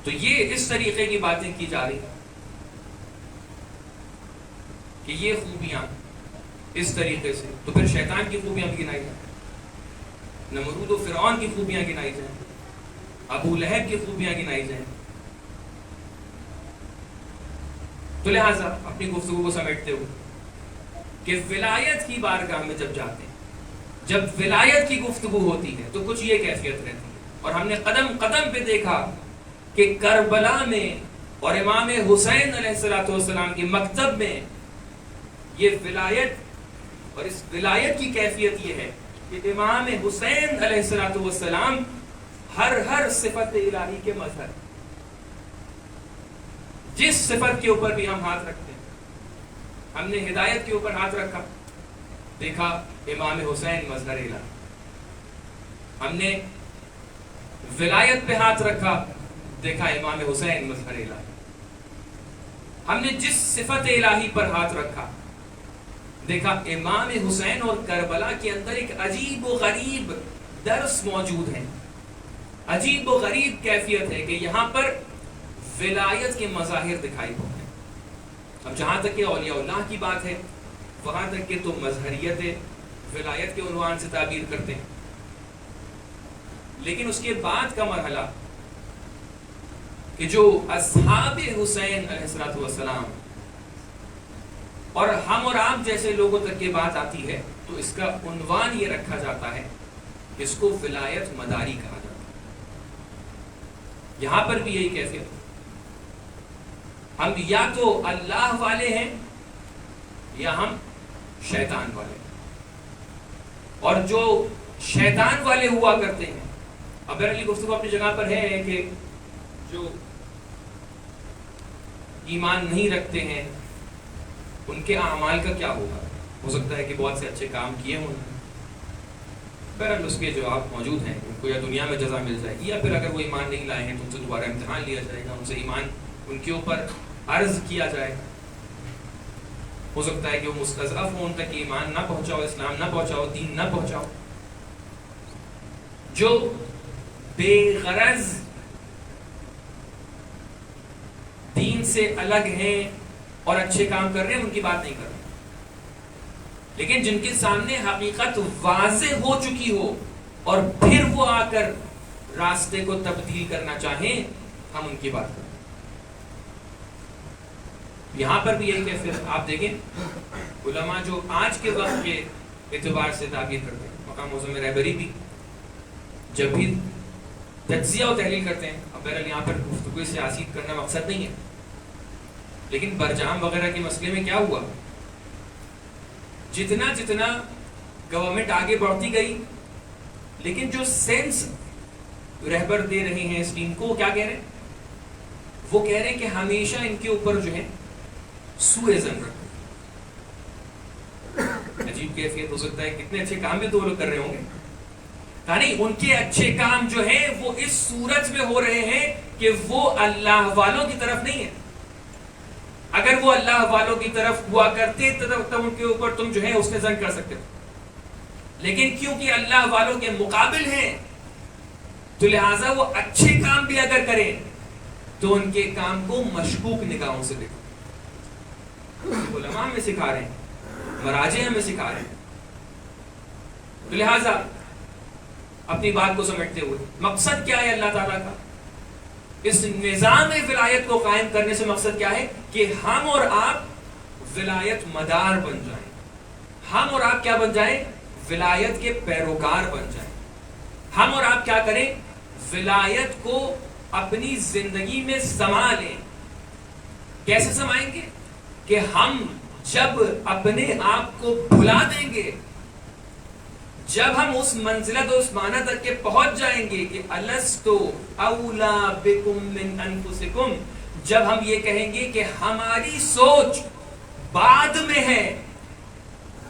تو یہ اس طریقے کی باتیں کی جا رہی کہ یہ خوبیاں اس طریقے سے، تو پھر شیطان کی خوبیاں بھی گنائی جائیں، نمرود و فرعون کی خوبیاں گنائی جائیں، ابو لہب کی خوبیاں گنائی جائیں۔ تو لہٰذا اپنی گفتگو کو سمیٹتے ہوئے کہ ولایت کی بارگاہ میں جب جاتے ہیں، جب ولایت کی گفتگو ہوتی ہے تو کچھ یہ کیفیت رہتی ہے۔ اور ہم نے قدم قدم پہ دیکھا کہ کربلا میں اور امام حسین علیہ السلام کے مکتب میں یہ ولایت، اور اس ولایت کی کیفیت یہ ہے کہ امام حسین علیہ السلام ہر صفت الہی کے مظہر، جس صفت کے اوپر بھی ہم ہاتھ رکھتے ہیں، ہم نے ہدایت کے اوپر ہاتھ رکھا، دیکھا امام حسین مظہر الہی، ہم نے ولایت پہ ہاتھ رکھا، دیکھا امام حسین مظہر الہی، ہم نے جس صفت الہی پر ہاتھ رکھا دیکھا امام حسین، اور کربلا کے اندر ایک عجیب و غریب درس موجود ہے، عجیب و غریب کیفیت ہے کہ یہاں پر ولایت کے مظاہر دکھائی پڑتے ہیں۔ اب جہاں تک کہ اولیاء اللہ کی بات ہے وہاں تک کہ تو مظہریت ولایت کے عنوان سے تعبیر کرتے ہیں، لیکن اس کے بعد کا مرحلہ کہ جو اصحاب حسین علیہ السلام اور ہم اور آپ جیسے لوگوں تک یہ بات آتی ہے تو اس کا عنوان یہ رکھا جاتا ہے، اس کو ولایت مداری کہا جاتا ہے۔ یہاں پر بھی یہی کیفیت ہے، ہم یا تو اللہ والے ہیں یا ہم شیطان والے ہیں، اور جو شیطان والے ہوا کرتے ہیں، اب علی گفتگو اپنی جگہ پر ہے کہ جو ایمان نہیں رکھتے ہیں ان کے اعمال کا کیا ہوگا، ہو سکتا ہے کہ بہت سے اچھے کام کیے ہوں، بہرحال اس کے جواب موجود ہیں، ان کو یا دنیا میں جزا مل جائے گی، یا پھر اگر وہ ایمان نہیں لائے ہیں تو ان سے دوبارہ امتحان لیا جائے گا، ان سے ایمان ان کے اوپر عرض کیا جائے گا، ہو سکتا ہے کہ وہ مستضعف ہوں، ان تک ایمان نہ پہنچاؤ، اسلام نہ پہنچاؤ، دین نہ پہنچاؤ۔ جو بے غرض دین سے الگ ہیں اور اچھے کام کر رہے ہیں ان کی بات نہیں کر رہے، لیکن جن کے سامنے حقیقت واضح ہو چکی ہو اور پھر وہ آ کر راستے کو تبدیل کرنا چاہیں، ہم ان کی بات کریں۔ یہاں پر بھی یہی کیفیت آپ دیکھیں، علماء جو آج کے وقت کے اعتبار سے تعبیر کرتے ہیں، مقام معظم رہبری بھی جب بھی تجزیہ و تحلیل کرتے ہیں، اب بہرحال یہاں پر گفتگو سیاسی کرنا مقصد نہیں ہے، لیکن برجام وغیرہ کے مسئلے میں کیا ہوا، جتنا جتنا گورنمنٹ آگے بڑھتی گئی، لیکن جو سینس رہبر دے رہے ہیں اس ٹیم کو، وہ کیا کہہ رہے ہیں، وہ کہہ رہے ہیں کہ ہمیشہ ان کے اوپر جو ہے سوء ظن رکھو۔ عجیب کیفیت، ہو سکتا ہے کتنے اچھے کام بھی تو وہ لوگ کر رہے ہوں گے، یعنی ان کے اچھے کام جو ہیں وہ اس صورت میں ہو رہے ہیں کہ وہ اللہ والوں کی طرف نہیں ہے۔ اگر وہ اللہ والوں کی طرف ہوا کرتے تب ان کے اوپر تم جو ہے اس نے ظن کر سکتے ہو، لیکن کیونکہ اللہ والوں کے مقابل ہیں تو لہٰذا وہ اچھے کام بھی اگر کریں تو ان کے کام کو مشکوک نگاہوں سے دیکھو. علماء ہمیں سکھا رہے ہیں، مراجع ہمیں سکھا رہے ہیں. تو لہٰذا اپنی بات کو سمجھتے ہوئے مقصد کیا ہے اللہ تعالیٰ کا اس نظام ولایت کو قائم کرنے سے؟ مقصد کیا ہے کہ ہم اور آپ ولایت مدار بن جائیں. ہم اور آپ کیا بن جائیں؟ ولایت کے پیروکار بن جائیں. ہم اور آپ کیا کریں؟ ولایت کو اپنی زندگی میں سما لیں. کیسے سمائیں گے؟ کہ ہم جب اپنے آپ کو بھلا دیں گے، جب ہم اس منزلت و اس معنی تک کے پہنچ جائیں گے کہ الستو اولا بکم من انفسکم، جب ہم یہ کہیں گے کہ ہماری سوچ بعد میں ہے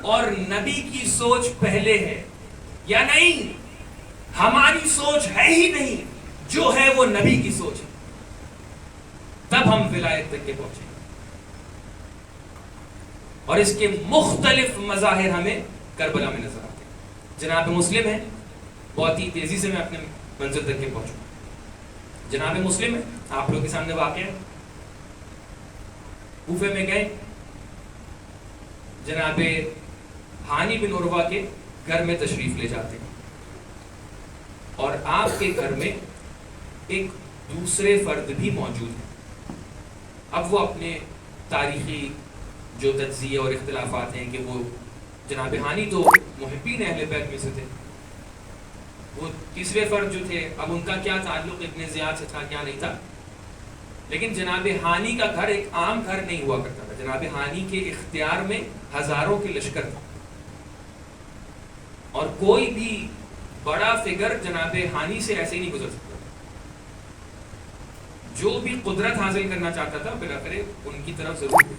اور نبی کی سوچ پہلے ہے، یا نہیں ہماری سوچ ہے ہی نہیں، جو ہے وہ نبی کی سوچ ہے، تب ہم ولایت تک کے پہنچیں. اور اس کے مختلف مظاہر ہمیں کربلا میں نظر آتے ہیں. جناب مسلم ہے، بہت ہی تیزی سے میں اپنے منزل تک کے پہنچوں. جناب مسلم ہے، آپ لوگ کے سامنے واقع ہے. کوفے میں گئے، جناب ہانی بن عروہ کے گھر میں تشریف لے جاتے ہیں، اور آپ کے گھر میں ایک دوسرے فرد بھی موجود ہیں. اب وہ اپنے تاریخی جو تجزیے اور اختلافات ہیں کہ وہ جناب ہانی تو محبین اہل بیت میں سے تھے، وہ تیسرے فرد جو تھے اب ان کا کیا تعلق ابن زیاد سے تھا کیا نہیں تھا، لیکن جناب ہانی کا گھر ایک عام گھر نہیں ہوا کرتا تھا. جناب ہانی کے اختیار میں ہزاروں کے لشکر تھا، اور کوئی بھی بڑا فگر جناب ہانی سے ایسے ہی نہیں گزر سکتا. جو بھی قدرت حاصل کرنا چاہتا تھا بالآخر ان کی طرف ضرور.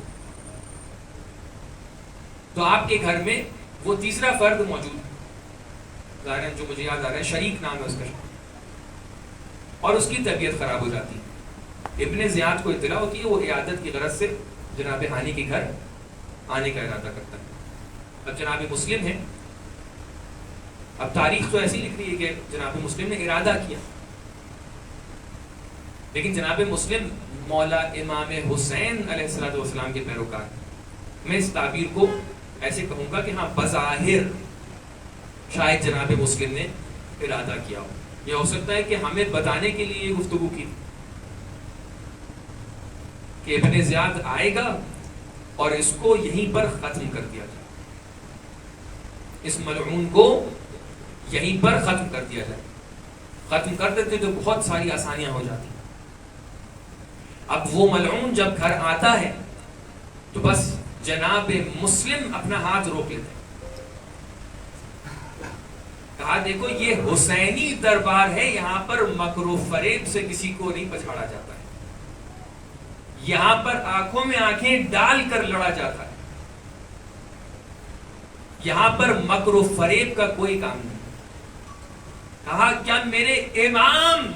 تو آپ کے گھر میں وہ تیسرا فرد موجود ہے، جو مجھے یاد آ رہا ہے شریک نام ہے اس کا، اور اس کی طبیعت خراب ہو جاتی ہے. ابن زیاد کو اطلاع ہوتی ہے، وہ عیادت کی غرض سے جناب ہانی کے گھر آنے کا ارادہ کرتا ہے. اب جناب مسلم ہے، اب تاریخ تو ایسی لکھ رہی ہے کہ جناب مسلم نے ارادہ کیا، لیکن جناب مسلم مولا امام حسین علیہ السلام کے پیروکار. میں اس تعبیر کو ایسے کہوں گا کہ ہاں بظاہر شاید جناب مسلم نے ارادہ کیا ہو، یہ ہو سکتا ہے کہ ہمیں بتانے کے لیے یہ گفتگو کی کہ ابن زیاد آئے گا اور اس کو یہیں پر ختم کر دیا جائے، اس ملعون کو یہیں پر ختم کر دیا جائے. ختم کر دیتے تو بہت ساری آسانیاں ہو جاتی. اب وہ ملعون جب گھر آتا ہے تو بس جناب مسلم اپنا ہاتھ روک لیتے ہیں، کہا دیکھو یہ حسینی دربار ہے، یہاں پر مکر و فریب سے کسی کو نہیں پچھاڑا جاتا ہے، یہاں پر آنکھوں میں آنکھیں ڈال کر لڑا جاتا ہے، یہاں پر مکر و فریب کا کوئی کام نہیں. کہا کیا میرے امام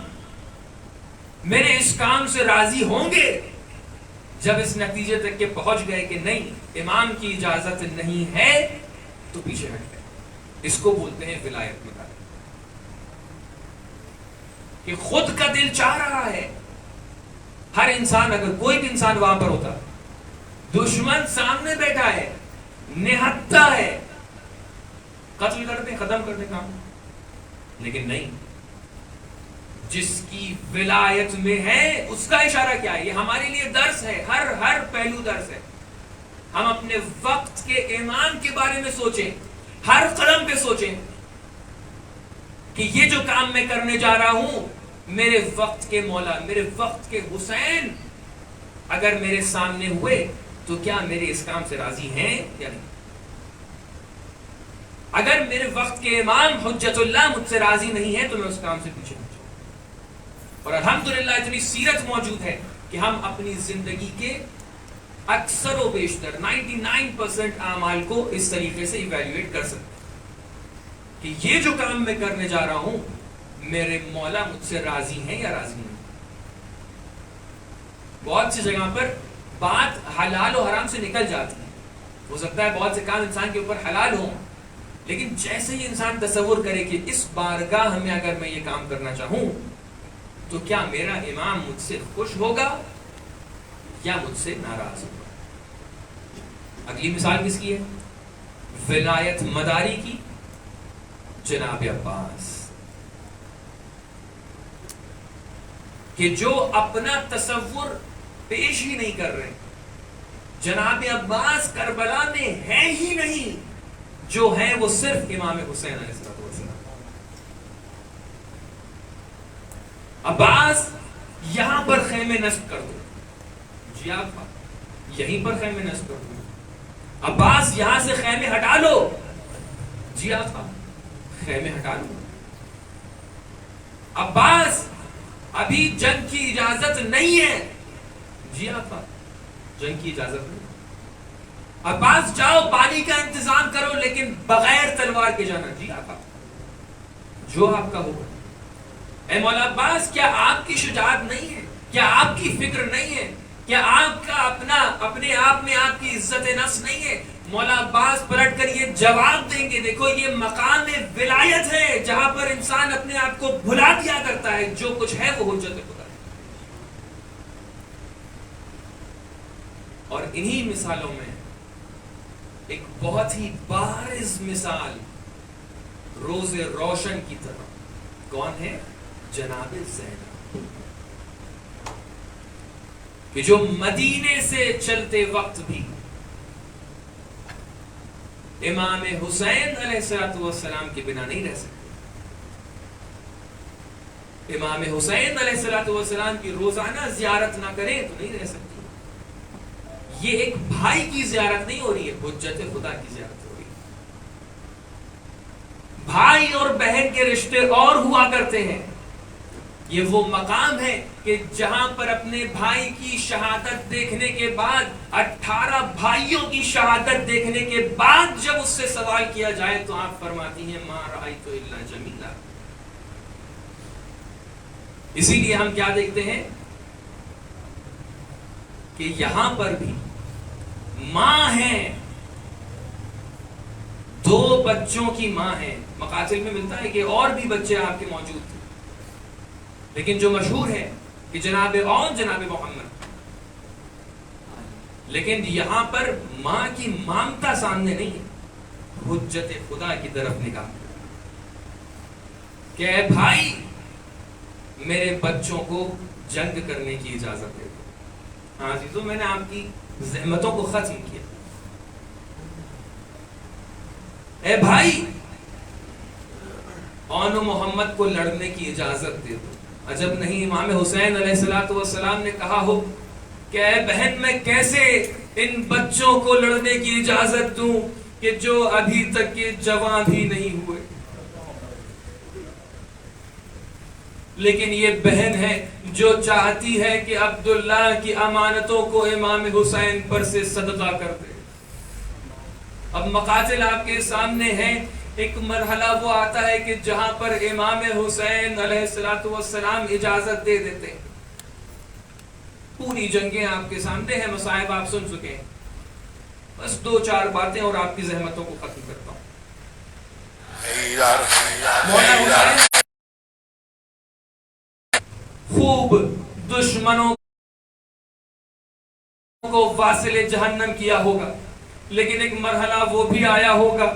میرے اس کام سے راضی ہوں گے؟ جب اس نتیجے تک کہ پہنچ گئے کہ نہیں امام کی اجازت نہیں ہے تو پیچھے ہٹ گئے. اس کو بولتے ہیں ولایت مدار، کہ خود کا دل چاہ رہا ہے. ہر انسان، اگر کوئی بھی انسان وہاں پر ہوتا، دشمن سامنے بیٹھا ہے، نہتا ہے، قتل کرتے ختم کرتے کام، لیکن نہیں، جس کی ولایت میں ہے اس کا اشارہ کیا ہے. یہ ہمارے لیے درس ہے، ہر پہلو درس ہے. ہم اپنے وقت کے امام کے بارے میں سوچیں، ہر قدم پہ سوچیں کہ یہ جو کام میں کرنے جا رہا ہوں، میرے وقت کے مولا، میرے وقت کے حسین اگر میرے سامنے ہوئے تو کیا میرے اس کام سے راضی ہیں یا نہیں. اگر میرے وقت کے امام حجت اللہ مجھ سے راضی نہیں ہے تو میں اس کام سے پیچھے ہوں. اور الحمدللہ اتنی سیرت موجود ہے کہ ہم اپنی زندگی کے اکثر و بیشتر 99% اعمال کو اس طریقے سے ایویلویٹ کر سکتے ہیں کہ یہ جو کام میں کرنے جا رہا ہوں میرے مولا مجھ سے راضی ہیں یا راضی نہیں. بہت سی جگہ پر بات حلال و حرام سے نکل جاتی ہے. ہو سکتا ہے بہت سے کام انسان کے اوپر حلال ہوں لیکن جیسے ہی انسان تصور کرے کہ اس بارگاہ میں اگر میں یہ کام کرنا چاہوں تو کیا میرا امام مجھ سے خوش ہوگا یا مجھ سے ناراض ہوگا. اگلی مثال کس کی ہے؟ ولایت مداری کی، جناب عباس، کہ جو اپنا تصور پیش ہی نہیں کر رہے. جناب عباس کربلا میں ہے ہی نہیں، جو ہے وہ صرف امام حسین علیہ السلام. عباس یہاں پر خیمے نصب کر دو، جی آپ یہیں پر خیمے نصب کر دو. عباس یہاں سے خیمے ہٹا لو، جی آپ خیمے ہٹا لو. عباس ابھی جنگ کی اجازت نہیں ہے، جی آپ جنگ کی اجازت نہیں. عباس جاؤ پانی کا انتظام کرو لیکن بغیر تلوار کے جانا، جی آپ جو آپ کا ہوگا. اے مولا عباس، کیا آپ کی شجاعت نہیں ہے؟ کیا آپ کی فکر نہیں ہے؟ کیا آپ کا اپنے آپ میں آپ کی عزت نفس نہیں ہے؟ مولا عباس پلٹ کر یہ جواب دیں گے، دیکھو یہ مقام ولایت ہے جہاں پر انسان اپنے آپ کو بھلا دیا کرتا ہے، جو کچھ ہے وہ حجت خدا ہے. اور انہی مثالوں میں ایک بہت ہی بارز مثال روز روشن کی طرح کون ہے؟ جناب زینب، کہ جو مدینے سے چلتے وقت بھی امام حسین علیہ السلام کے بنا نہیں رہ سکتے. امام حسین علیہ السلام کی روزانہ زیارت نہ کریں تو نہیں رہ سکتی. یہ ایک بھائی کی زیارت نہیں ہو رہی ہے، حجت خدا کی زیارت ہو رہی ہے. بھائی اور بہن کے رشتے اور ہوا کرتے ہیں. یہ وہ مقام ہے کہ جہاں پر اپنے بھائی کی شہادت دیکھنے کے بعد 18 بھائیوں کی شہادت دیکھنے کے بعد جب اس سے سوال کیا جائے تو آپ فرماتی ہیں ما رأیت الا جمیلا. اسی لیے ہم کیا دیکھتے ہیں کہ یہاں پر بھی ماں ہیں، 2 بچوں کی ماں ہے. مقاتل میں ملتا ہے کہ اور بھی بچے آپ کے موجود تھے، لیکن جو مشہور ہے کہ جناب اون جناب محمد. لیکن یہاں پر ماں کی مامتا سامنے نہیں ہے، حجت خدا کی طرف نگاہ کہ اے بھائی میرے بچوں کو جنگ کرنے کی اجازت دے دو. ہاں جی، تو میں نے آپ کی زحمتوں کو ختم کیا. اے بھائی اون محمد کو لڑنے کی اجازت دے دو. عجب نہیں امام حسین علیہ السلام نے کہا ہو کہ اے بہن میں کیسے ان بچوں کو لڑنے کی اجازت دوں کہ جو ابھی تک کے جوان بھی نہیں ہوئے. لیکن یہ بہن ہے جو چاہتی ہے کہ عبداللہ کی امانتوں کو امام حسین پر سے صدقہ کر دے. اب مقاتل آپ کے سامنے ہیں. ایک مرحلہ وہ آتا ہے کہ جہاں پر امام حسین علیہ السلام اجازت دے دیتے ہیں. پوری جنگیں آپ کے سامنے ہیں، مصائب آپ سن چکے ہیں. بس 2-4 باتیں اور آپ کی زحمتوں کو ختم کرتا ہوں. مولا حسین خوب دشمنوں کو واصل جہنم کیا ہوگا، لیکن ایک مرحلہ وہ بھی آیا ہوگا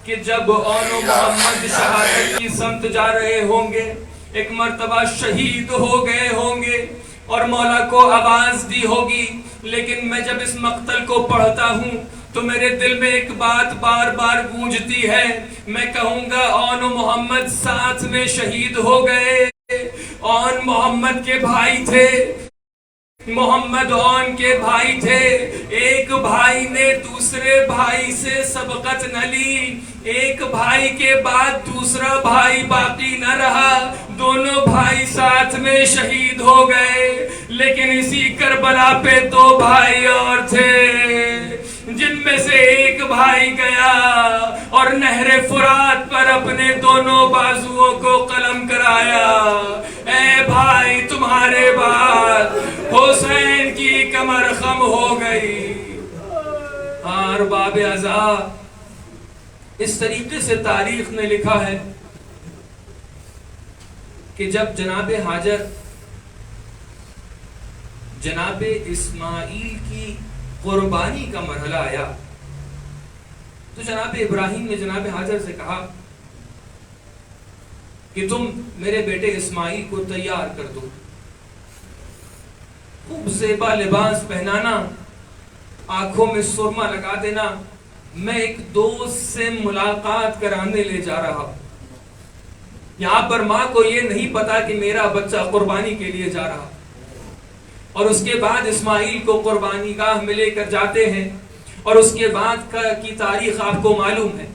کہ جب اون محمد شہادت کی سمت جا رہے ہوں گے، ایک مرتبہ شہید ہو گئے ہوں گے اور مولا کو آواز دی ہوگی. لیکن میں جب اس مقتل کو پڑھتا ہوں تو میرے دل میں ایک بات بار بار گونجتی ہے. میں کہوں گا اون محمد ساتھ میں شہید ہو گئے. اون محمد کے بھائی تھے، محمد اون کے بھائی تھے. ایک بھائی نے دوسرے بھائی سے سبقت نہ لی، ایک بھائی کے بعد دوسرا بھائی باقی نہ رہا. دونوں بھائی ساتھ میں شہید ہو گئے. لیکن اسی کربلا پہ 2 بھائی اور تھے جن میں سے ایک بھائی گیا اور نہر فرات پر اپنے دونوں بازوؤں کو قلم کرایا. اے بھائی تمہارے بعد حسین کی کمر خم ہو گئی. ارباب عزا اس طریقے سے تاریخ نے لکھا ہے کہ جب جناب ہاجر جناب اسماعیل کی قربانی کا مرحلہ آیا تو جناب ابراہیم نے جناب ہاجر سے کہا کہ تم میرے بیٹے اسماعیل کو تیار کر دو، خوب زیبا لباس پہنانا، آنکھوں میں سرما لگا دینا، میں ایک دوست سے ملاقات کرانے لے جا رہا ہوں۔ یہاں پر ماں کو یہ نہیں پتا کہ میرا بچہ قربانی کے لیے جا رہا، اور اس کے بعد اسماعیل کو قربانی گاہ میں لے کر جاتے ہیں، اور اس کے بعد کی تاریخ آپ کو معلوم ہے۔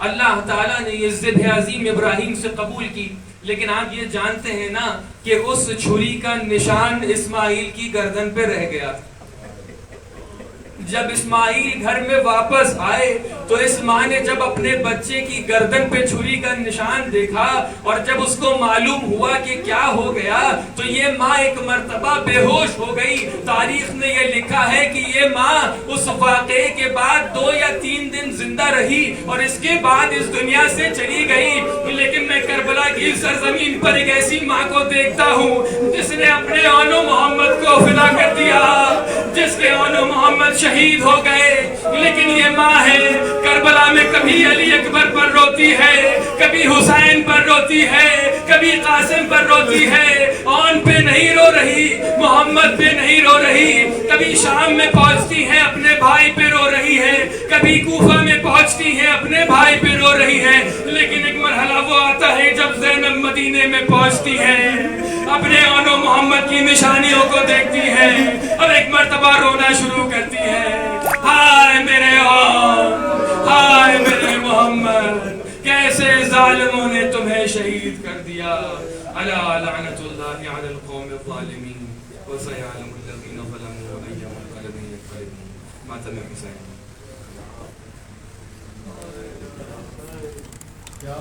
اللہ تعالیٰ نے یہ ذبح عظیم ابراہیم سے قبول کی، لیکن آپ یہ جانتے ہیں نا کہ اس چھری کا نشان اسماعیل کی گردن پہ رہ گیا تھا۔ جب اسماعیل گھر میں واپس آئے تو اس ماں نے جب اپنے بچے کی گردن پہ چھری کا نشان دیکھا اور جب اس کو معلوم ہوا کہ کیا ہو گیا تو یہ ماں ایک مرتبہ بے ہوش ہو گئی۔ تاریخ نے یہ لکھا ہے کہ یہ ماں اس واقعے کے بعد 2 یا 3 دن زندہ رہی اور اس کے بعد اس دنیا سے چلی گئی۔ لیکن میں کربلا کی سرزمین پر ایک ایسی ماں کو دیکھتا ہوں جس نے اپنے آنو محمد کو فدا کر دیا، جس کے آنو محمد شہید ہو گئے، لیکن یہ ماں ہے کربلا میں کبھی علی اکبر پر روتی ہے، کبھی حسین پر روتی ہے، کبھی قاسم پر روتی ہے، آن پہ نہیں رو رہی، محمد پہ نہیں رو رہی، کبھی شام میں پہنچتی ہے اپنے بھائی پہ رو رہی ہے، کبھی کوفہ میں پہنچتی ہے اپنے بھائی پہ رو رہی ہے، لیکن ایک مرحلہ وہ آتا ہے جب زینب مدینے میں پہنچتی ہے، اپنے آنو محمد کی نشانیوں کو دیکھتی ہے اور ایک مرتبہ رونا شروع کرتی ہے۔ ہائے میرے آن، ہائے میرے محمد، کیسے ظالموں نے تمہیں شہید کر دیا۔ الا لعنت اللہ علی القوم الظالمین وسیعلم الذین ظلموا ای منقلب ینقلبون۔ ماتم حسین۔ کیا